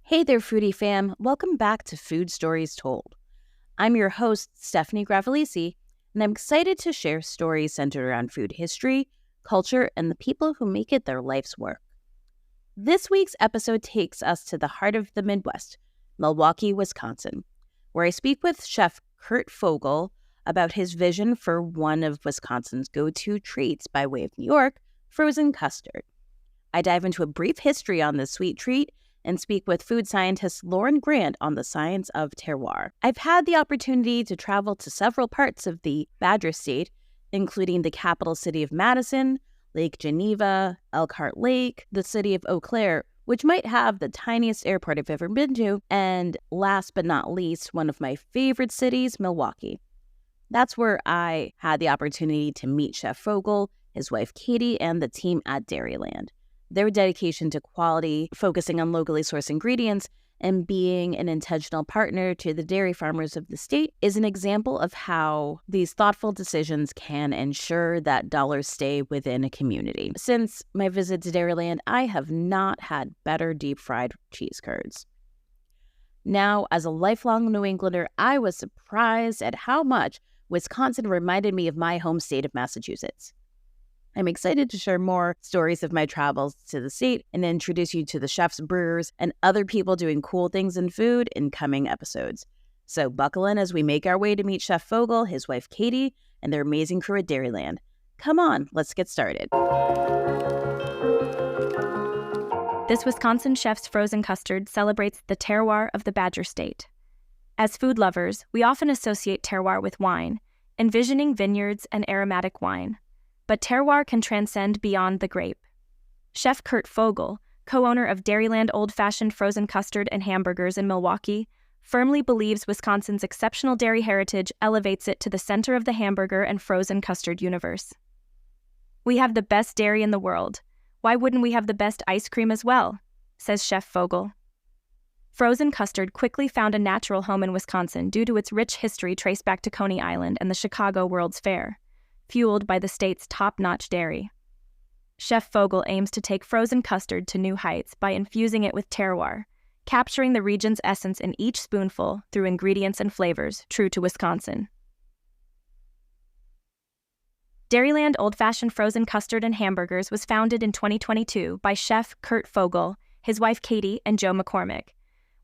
Hey there, foodie fam. Welcome back to Food Stories Told. I'm your host, Stephanie Gravelisi, and I'm excited to share stories centered around food history, culture, and the people who make it their life's work. This week's episode takes us to the heart of the Midwest, Milwaukee, Wisconsin, where I speak with Chef Kurt Fogle about his vision for one of Wisconsin's go-to treats by way of New York, frozen custard. I dive into a brief history on this sweet treat and speak with food scientist Lauren Grant on the science of terroir. I've had the opportunity to travel to several parts of the Badger State, including the capital city of Madison, Lake Geneva, Elkhart Lake, the city of Eau Claire, which might have the tiniest airport I've ever been to, and last but not least, one of my favorite cities, Milwaukee. That's where I had the opportunity to meet Chef Fogle, his wife Katie, and the team at Dairyland. Their dedication to quality, focusing on locally sourced ingredients, and being an intentional partner to the dairy farmers of the state is an example of how these thoughtful decisions can ensure that dollars stay within a community. Since my visit to Dairyland, I have not had better deep-fried cheese curds. Now, as a lifelong New Englander, I was surprised at how much Wisconsin reminded me of my home state of Massachusetts. I'm excited to share more stories of my travels to the state and introduce you to the chefs, brewers, and other people doing cool things in food in coming episodes. So buckle in as we make our way to meet Chef Fogle, his wife Katie, and their amazing crew at Dairyland. Come on, let's get started. This Wisconsin chef's frozen custard celebrates the terroir of the Badger State. As food lovers, we often associate terroir with wine, envisioning vineyards and aromatic wine. But terroir can transcend beyond the grape. Chef Kurt Fogle, co-owner of Dairyland old-fashioned frozen custard and hamburgers in Milwaukee, firmly believes Wisconsin's exceptional dairy heritage elevates it to the center of the hamburger and frozen custard universe. "We have the best dairy in the world. Why wouldn't we have the best ice cream as well?" says Chef Fogle. Frozen custard quickly found a natural home in Wisconsin due to its rich history traced back to Coney Island and the Chicago World's Fair, fueled by the state's top-notch dairy. Chef Fogle aims to take frozen custard to new heights by infusing it with terroir, capturing the region's essence in each spoonful through ingredients and flavors true to Wisconsin. Dairyland Old-Fashioned Frozen Custard and Hamburgers was founded in 2022 by Chef Kurt Fogle, his wife Katie, and Joe McCormick.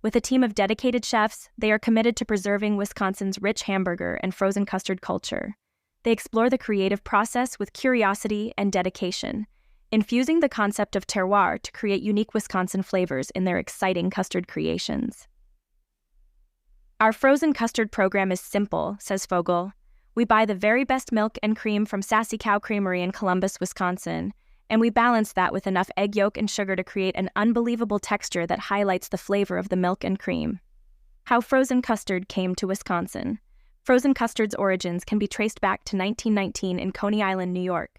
With a team of dedicated chefs, they are committed to preserving Wisconsin's rich hamburger and frozen custard culture. They explore the creative process with curiosity and dedication, infusing the concept of terroir to create unique Wisconsin flavors in their exciting custard creations. "Our frozen custard program is simple," says Fogle. "We buy the very best milk and cream from Sassy Cow Creamery in Columbus, Wisconsin, and we balance that with enough egg yolk and sugar to create an unbelievable texture that highlights the flavor of the milk and cream." How frozen custard came to Wisconsin. Frozen custard's origins can be traced back to 1919 in Coney Island, New York.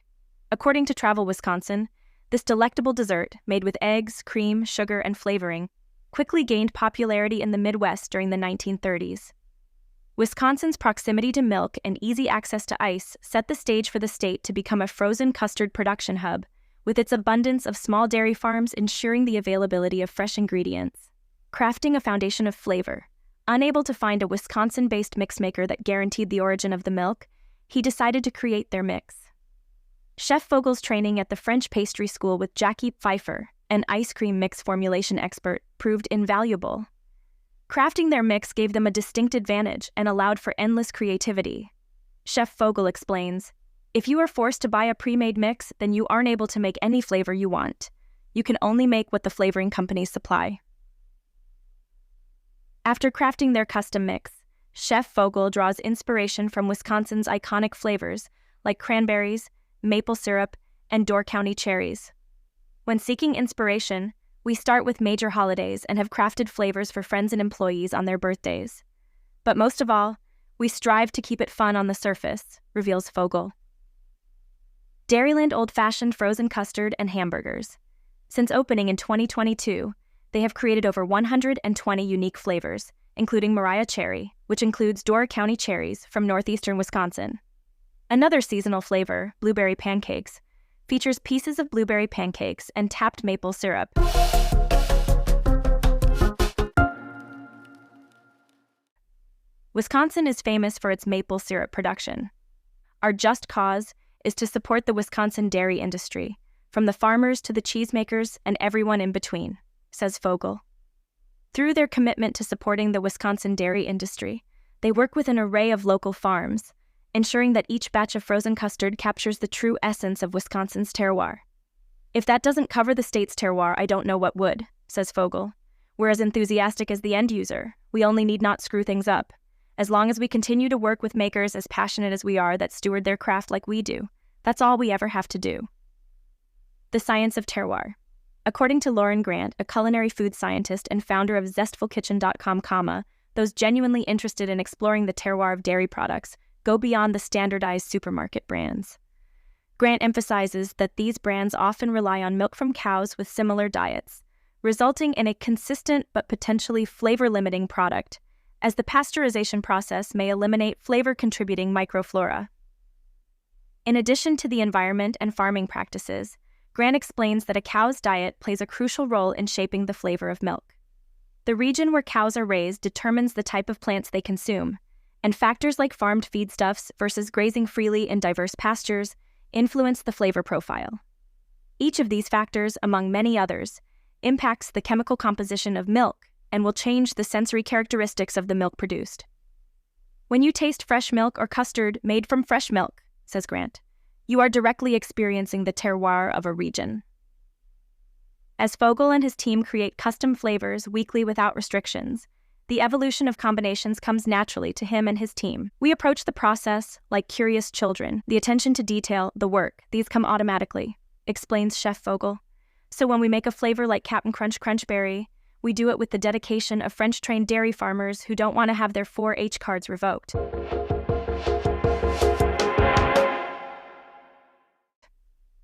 According to Travel Wisconsin, this delectable dessert, made with eggs, cream, sugar, and flavoring, quickly gained popularity in the Midwest during the 1930s. Wisconsin's proximity to milk and easy access to ice set the stage for the state to become a frozen custard production hub, with its abundance of small dairy farms ensuring the availability of fresh ingredients. Crafting a foundation of flavor. Unable to find a Wisconsin-based mixmaker that guaranteed the origin of the milk, he decided to create their mix. Chef Fogle's training at the French pastry school with Jackie Pfeiffer, an ice cream mix formulation expert, proved invaluable. Crafting their mix gave them a distinct advantage and allowed for endless creativity. Chef Fogle explains, "If you are forced to buy a pre-made mix, then you aren't able to make any flavor you want. You can only make what the flavoring companies supply." After crafting their custom mix, Chef Fogle draws inspiration from Wisconsin's iconic flavors like cranberries, maple syrup, and Door County cherries. When seeking inspiration, we start with major holidays and have crafted flavors for friends and employees on their birthdays. But most of all, we strive to keep it fun on the surface, reveals Fogle. Dairyland Old-Fashioned Frozen Custard and Hamburgers. Since opening in 2022, they have created over 120 unique flavors, including Mariah Cherry, which includes Door County cherries from northeastern Wisconsin. Another seasonal flavor, Blueberry Pancakes, features pieces of blueberry pancakes and tapped maple syrup. Wisconsin is famous for its maple syrup production. Our just cause is to support the Wisconsin dairy industry, from the farmers to the cheesemakers and everyone in between, says Fogle. Through their commitment to supporting the Wisconsin dairy industry, they work with an array of local farms, ensuring that each batch of frozen custard captures the true essence of Wisconsin's terroir. If that doesn't cover the state's terroir, I don't know what would, says Fogle. We're as enthusiastic as the end user. We only need not screw things up. As long as we continue to work with makers as passionate as we are that steward their craft like we do, that's all we ever have to do. The science of terroir. According to Lauren Grant, a culinary food scientist and founder of Zestful Kitchen1, those genuinely interested in exploring the terroir of dairy products go beyond the standardized supermarket brands. Grant emphasizes that these brands often rely on milk from cows with similar diets, resulting in a consistent but potentially flavor-limiting product, as the pasteurization process may eliminate flavor-contributing microflora. In addition to the environment and farming practices, Grant explains that a cow's diet plays a crucial role in shaping the flavor of milk. The region where cows are raised determines the type of plants they consume, and factors like farmed feedstuffs versus grazing freely in diverse pastures influence the flavor profile. Each of these factors, among many others, impacts the chemical composition of milk and will change the sensory characteristics of the milk produced. When you taste fresh milk or custard made from fresh milk, says Grant, you are directly experiencing the terroir of a region. As Fogle and his team create custom flavors weekly without restrictions, the evolution of combinations comes naturally to him and his team. We approach the process like curious children. The attention to detail, the work, these come automatically, explains Chef Fogle. So when we make a flavor like Cap'n Crunch Crunchberry, we do it with the dedication of French-trained dairy farmers who don't want to have their 4-H cards revoked.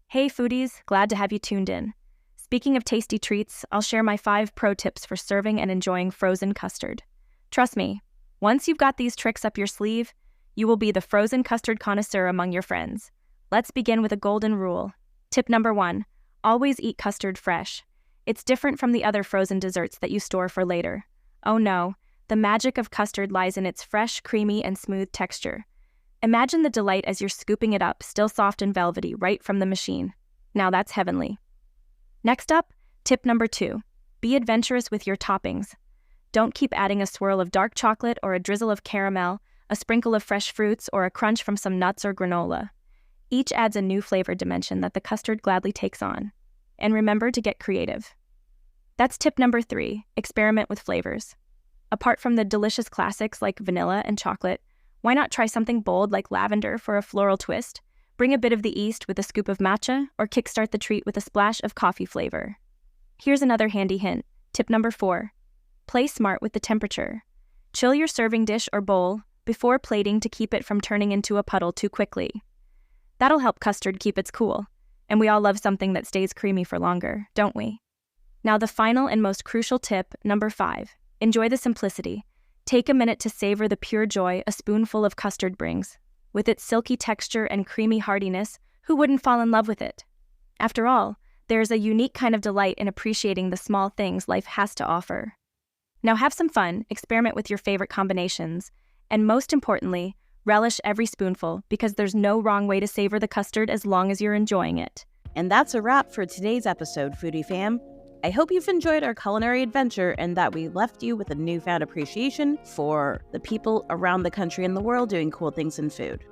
Hey foodies, glad to have you tuned in. Speaking of tasty treats, I'll share my 5 pro tips for serving and enjoying frozen custard. Trust me, once you've got these tricks up your sleeve, you will be the frozen custard connoisseur among your friends. Let's begin with a golden rule. Tip number 1, always eat custard fresh. It's different from the other frozen desserts that you store for later. Oh no, the magic of custard lies in its fresh, creamy, and smooth texture. Imagine the delight as you're scooping it up, still soft and velvety, right from the machine. Now that's heavenly. Next up, tip number 2, be adventurous with your toppings. Don't keep adding a swirl of dark chocolate or a drizzle of caramel, a sprinkle of fresh fruits, or a crunch from some nuts or granola. Each adds a new flavor dimension that the custard gladly takes on. And remember to get creative. That's tip number 3, experiment with flavors. Apart from the delicious classics like vanilla and chocolate, why not try something bold like lavender for a floral twist? Bring a bit of the East with a scoop of matcha, or kickstart the treat with a splash of coffee flavor. Here's another handy hint. Tip number 4. Play smart with the temperature. Chill your serving dish or bowl before plating to keep it from turning into a puddle too quickly. That'll help custard keep its cool, and we all love something that stays creamy for longer, don't we? Now the final and most crucial tip, number 5. Enjoy the simplicity. Take a minute to savor the pure joy a spoonful of custard brings. With its silky texture and creamy heartiness, who wouldn't fall in love with it? After all, there's a unique kind of delight in appreciating the small things life has to offer. Now have some fun, experiment with your favorite combinations, and most importantly, relish every spoonful because there's no wrong way to savor the custard as long as you're enjoying it. And that's a wrap for today's episode, Foodie Fam. I hope you've enjoyed our culinary adventure and that we left you with a newfound appreciation for the people around the country and the world doing cool things in food.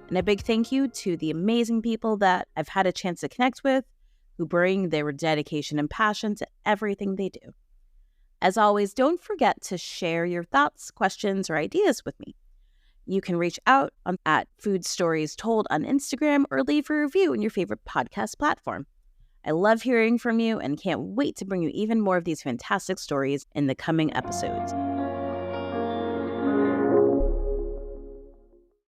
And a big thank you to the amazing people that I've had a chance to connect with, who bring their dedication and passion to everything they do. As always, don't forget to share your thoughts, questions, or ideas with me. You can reach out at Food Stories Told on Instagram or leave a review in your favorite podcast platform. I love hearing from you and can't wait to bring you even more of these fantastic stories in the coming episodes.